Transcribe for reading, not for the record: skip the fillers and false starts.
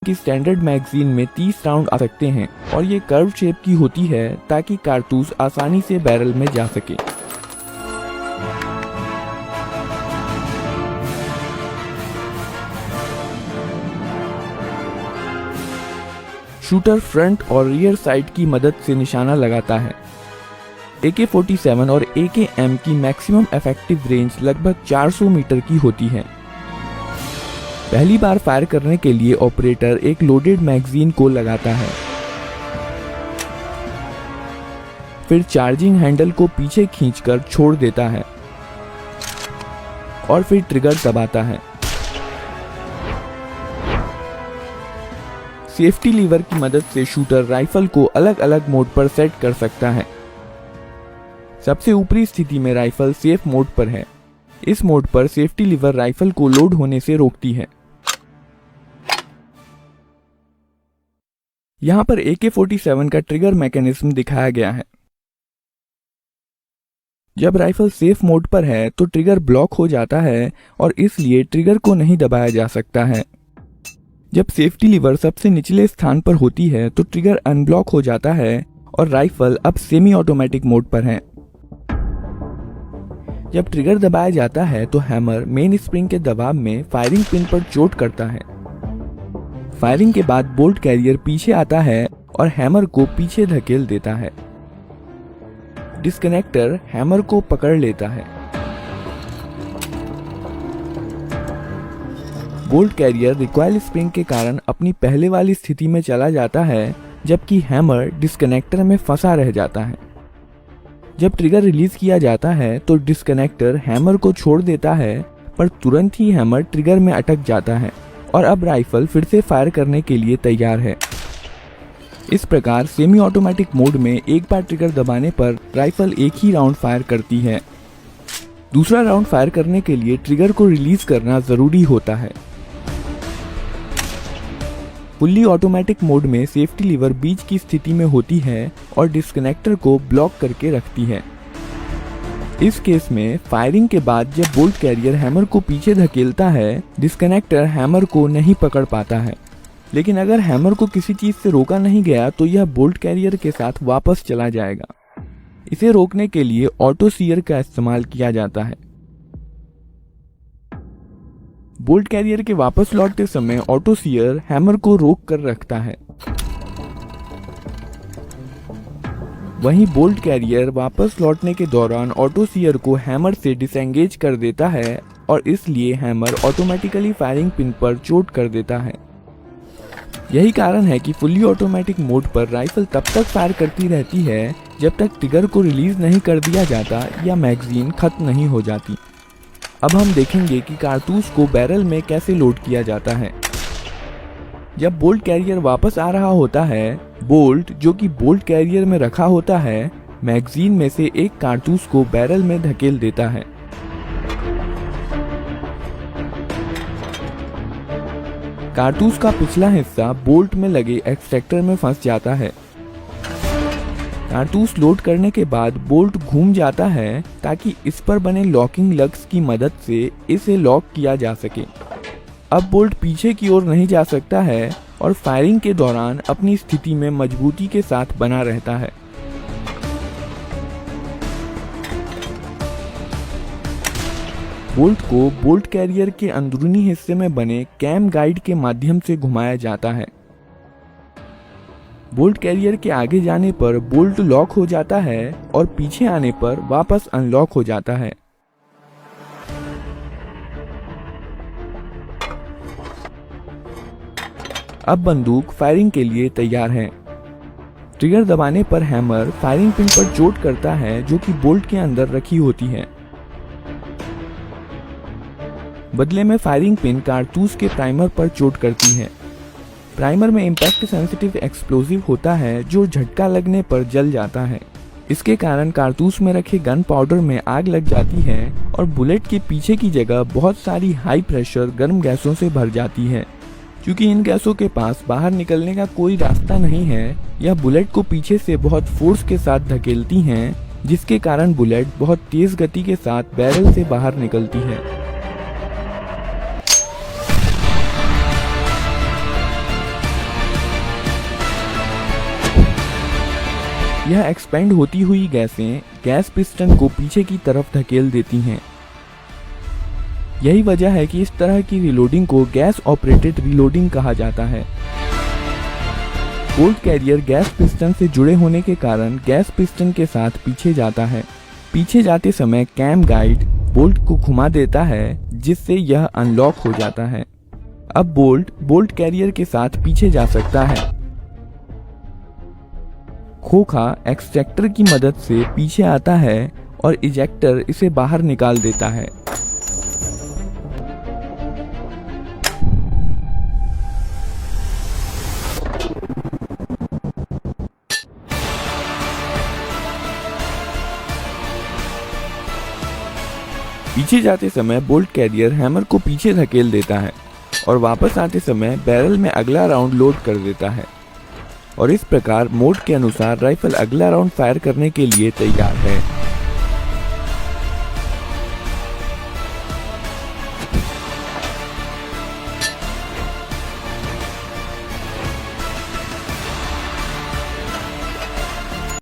की standard magazine में 30 round आ सकते हैं और ये कर्व शेप की होती है ताकि कारतूस आसानी से बैरल में जा सके। शूटर फ्रंट और रियर साइड की मदद से निशाना लगाता है। AK-47 और AKM की मैक्सिमम इफेक्टिव रेंज लगभग 400 मीटर की होती है। पहली बार फायर करने के लिए ऑपरेटर एक लोडेड मैगजीन को लगाता है, फिर चार्जिंग हैंडल को पीछे खींचकर छोड़ देता है और फिर ट्रिगर दबाता है। सेफ्टी लीवर की मदद से शूटर राइफल को अलग अलग मोड पर सेट कर सकता है। सबसे ऊपरी स्थिति में राइफल सेफ मोड पर है। इस मोड पर सेफ्टी लीवर राइफल को लोड होने से रोकती है। यहाँ पर AK-47 का ट्रिगर मैकेनिज्म दिखाया गया है। जब राइफल सेफ मोड पर है तो ट्रिगर ब्लॉक हो जाता है और इसलिए ट्रिगर को नहीं दबाया जा सकता है। जब सेफ्टी लीवर सबसे निचले स्थान पर होती है तो ट्रिगर अनब्लॉक हो जाता है और राइफल अब सेमी ऑटोमेटिक मोड पर है। जब ट्रिगर दबाया जाता है तो हैमर मेन स्प्रिंग के दबाव में फायरिंग पिन पर चोट करता है। फायरिंग के बाद बोल्ट कैरियर पीछे आता है और हैमर को पीछे धकेल देता है। डिस्कनेक्टर हैमर को पकड़ लेता है। बोल्ट कैरियर रिकॉइल स्प्रिंग के कारण अपनी पहले वाली स्थिति में चला जाता है, जबकि हैमर डिस्कनेक्टर में फंसा रह जाता है। जब ट्रिगर रिलीज किया जाता है तो डिस्कनेक्टर हैमर को छोड़ देता है, पर तुरंत ही हैमर ट्रिगर में अटक जाता है और अब राइफल फिर से फायर करने के लिए तैयार है। इस प्रकार सेमी ऑटोमेटिक मोड में एक बार ट्रिगर दबाने पर राइफल एक ही राउंड फायर करती है। दूसरा राउंड फायर करने के लिए ट्रिगर को रिलीज करना जरूरी होता है। फुल्ली ऑटोमेटिक मोड में सेफ्टी लीवर बीच की स्थिति में होती है और डिस्कनेक्टर को ब्लॉक करके रखती है। इस केस में फायरिंग के बाद जब बोल्ट कैरियर हैमर को पीछे धकेलता है, डिस्कनेक्टर हैमर को नहीं पकड़ पाता है। लेकिन अगर हैमर को किसी चीज से रोका नहीं गया तो यह बोल्ट कैरियर के साथ वापस चला जाएगा। इसे रोकने के लिए ऑटो सीयर का इस्तेमाल किया जाता है। बोल्ट कैरियर के वापस लौटते समय ऑटो सीयर हैमर को रोक कर रखता है। वहीं बोल्ट कैरियर वापस लौटने के दौरान ऑटो सीयर को हैमर से डिसएंगेज कर देता है और इसलिए हैमर ऑटोमेटिकली फायरिंग पिन पर चोट कर देता है। यही कारण है कि फुल्ली ऑटोमेटिक मोड पर राइफल तब तक फायर करती रहती है जब तक ट्रिगर को रिलीज नहीं कर दिया जाता या मैगजीन खत्म नहीं हो जाती। अब हम देखेंगे कि कारतूस को बैरल में कैसे लोड किया जाता है। जब बोल्ट कैरियर वापस आ रहा होता है, बोल्ट जो कि बोल्ट कैरियर में रखा होता है, मैगजीन में से एक कारतूस को बैरल में धकेल देता है। कारतूस का पिछला हिस्सा बोल्ट में लगे एक्सट्रैक्टर में फंस जाता है। कारतूस लोड करने के बाद बोल्ट घूम जाता है ताकि इस पर बने लॉकिंग लग्स की मदद से इसे लॉक किया जा सके। अब बोल्ट पीछे की ओर नहीं जा सकता है और फायरिंग के दौरान अपनी स्थिति में मजबूती के साथ बना रहता है। बोल्ट को बोल्ट कैरियर के अंदरूनी हिस्से में बने कैम गाइड के माध्यम से घुमाया जाता है। बोल्ट कैरियर के आगे जाने पर बोल्ट लॉक हो जाता है और पीछे आने पर वापस अनलॉक हो जाता है। अब बंदूक फायरिंग के लिए तैयार है। ट्रिगर दबाने पर हैमर फायरिंग पिन पर चोट करता है जो कि बोल्ट के अंदर रखी होती है। बदले में फायरिंग पिन कारतूस के प्राइमर पर चोट करती है। प्राइमर में इम्पैक्ट सेंसिटिव एक्सप्लोजिव होता है जो झटका लगने पर जल जाता है। इसके कारण कारतूस में रखे गन पाउडर में आग लग जाती है और बुलेट के पीछे की जगह बहुत सारी हाई प्रेशर गर्म गैसों से भर जाती है। क्योंकि इन गैसों के पास बाहर निकलने का कोई रास्ता नहीं है, यह बुलेट को पीछे से बहुत फोर्स के साथ धकेलती हैं, जिसके कारण बुलेट बहुत तेज गति के साथ बैरल से बाहर निकलती है। यह एक्सपेंड होती हुई गैसें गैस पिस्टन को पीछे की तरफ धकेल देती हैं। यही वजह है कि इस तरह की रीलोडिंग को गैस ऑपरेटेड रीलोडिंग कहा जाता है। बोल्ट कैरियर गैस पिस्टन से जुड़े होने के कारण गैस पिस्टन के साथ पीछे जाता है। पीछे जाते समय कैम गाइड बोल्ट को घुमा देता है, जिससे यह अनलॉक हो जाता है। अब बोल्ट कैरियर के साथ पीछे जा सकता है। खोखा एक्सट्रैक्टर की मदद से पीछे आता है और इजेक्टर इसे बाहर निकाल देता है। पीछे जाते समय बोल्ट कैरियर हैमर को पीछे धकेल देता है और वापस आते समय बैरल में अगला राउंड लोड कर देता है और इस प्रकार मोड के अनुसार राइफल अगला राउंड फायर करने के लिए तैयार है।